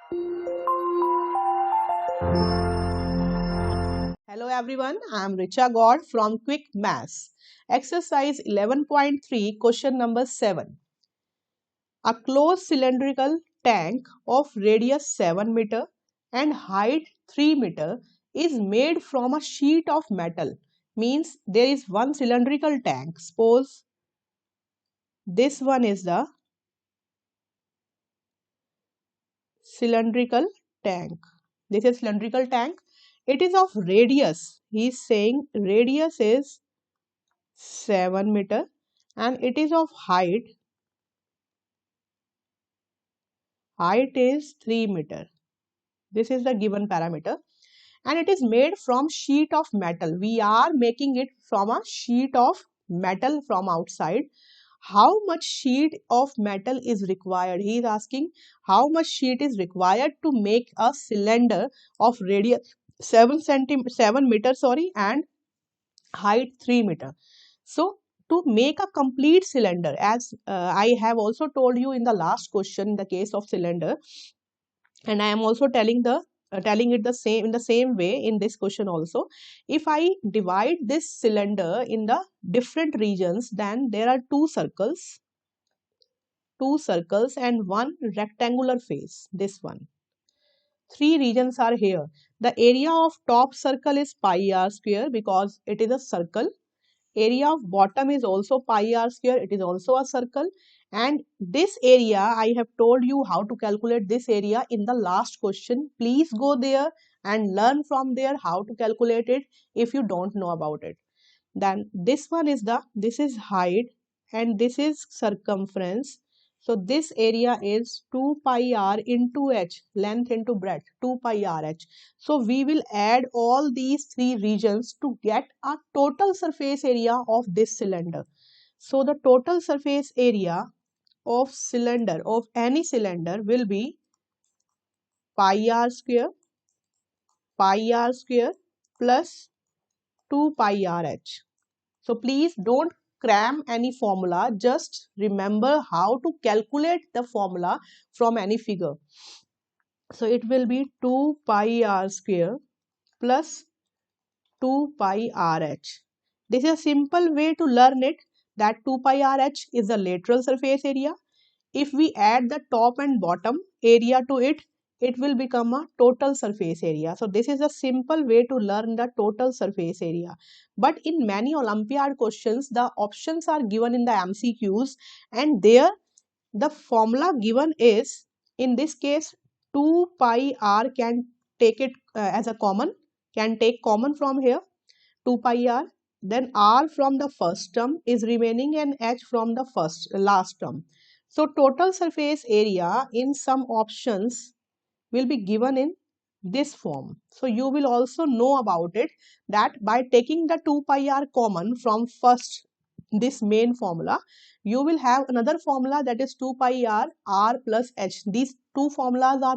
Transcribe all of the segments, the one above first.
Hello everyone, I am Richa God from Quick Maths. Exercise 11.3, question number 7. A closed cylindrical tank of radius 7 meter and height 3 meter is made from a sheet of metal. Means there is one cylindrical tank. Suppose this one is the cylindrical tank. This is cylindrical tank. It is of radius. He is saying radius is 7 meter and it is of height is 3 meter. This is the given parameter and it is made from sheet of metal. We are making it from a sheet of metal from outside. How much sheet of metal is required? He is asking how much sheet is required to make a cylinder of radius 7 meter and height 3 meter. So to make a complete cylinder, as I have also told you in the last question, in the case of cylinder, and I am also telling it the same in the same way in this question also. If I divide this cylinder in the different regions, then there are two circles and one rectangular face. This one, three regions are here. The area of top circle is pi r square because it is a circle. Area of bottom is also pi r square, it is also a circle. And this area, I have told you how to calculate this area in the last question. Please go there and learn from there how to calculate it if you don't know about it. Then this one is this is height and this is circumference. So this area is 2 pi r into h, length into breadth, 2 pi r h. So we will add all these three regions to get a total surface area of this cylinder. So the total surface area of any cylinder will be pi r square plus 2 pi r h. So please don't cram any formula, just remember how to calculate the formula from any figure. So it will be 2 pi r square plus 2 pi rh. This is a simple way to learn it, that 2 pi rh is the lateral surface area. If we add the top and bottom area to it, it will become a total surface area. So this is a simple way to learn the total surface area. But in many Olympiad questions, the options are given in the MCQs, and there the formula given is, in this case, 2 pi r can take it as a common, can take common from here, 2 pi r. Then r from the first term is remaining and h from the last term. So total surface area in some options will be given in this form. So you will also know about it, that by taking the 2 pi r common from first this main formula, you will have another formula, that is 2 pi r plus h. These two formulas are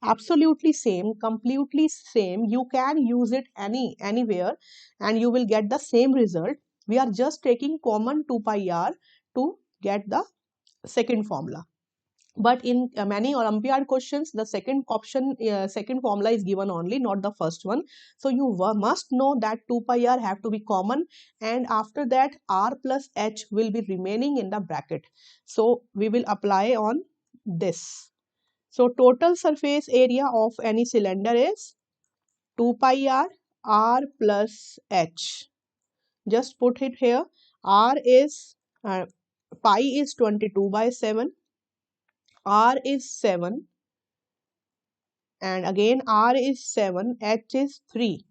absolutely same, completely same. You can use it anywhere and you will get the same result. We are just taking common 2 pi r to get the second formula. But in many Olympiad questions, the second option, second formula is given only, not the first one. So you must know that 2 pi r have to be common, and after that r plus h will be remaining in the bracket. So we will apply on this. So total surface area of any cylinder is 2 pi r plus h. Just put it here. R is pi is 22 by 7. R is 7 and again R is 7, H is 3.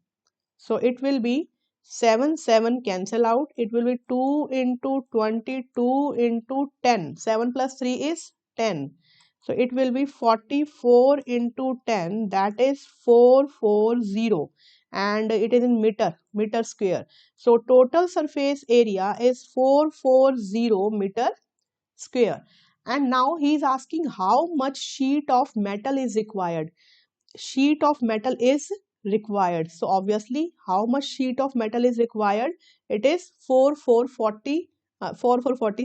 So it will be 7 cancel out. It will be 2 into 22 into 10. 7 plus 3 is 10. So it will be 44 into 10, that is 440, and it is in meter square. So total surface area is 440 meter square. And now he is asking how much sheet of metal is required. Sheet of metal is required. So obviously, how much sheet of metal is required? It is 4440,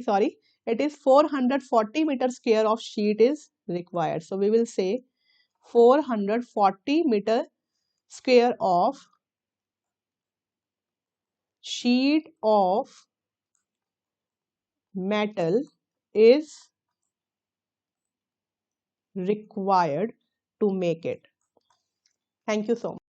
sorry. It is 440 meter square of sheet is required. So we will say 440 meter square of sheet of metal is required to make it. Thank you so much.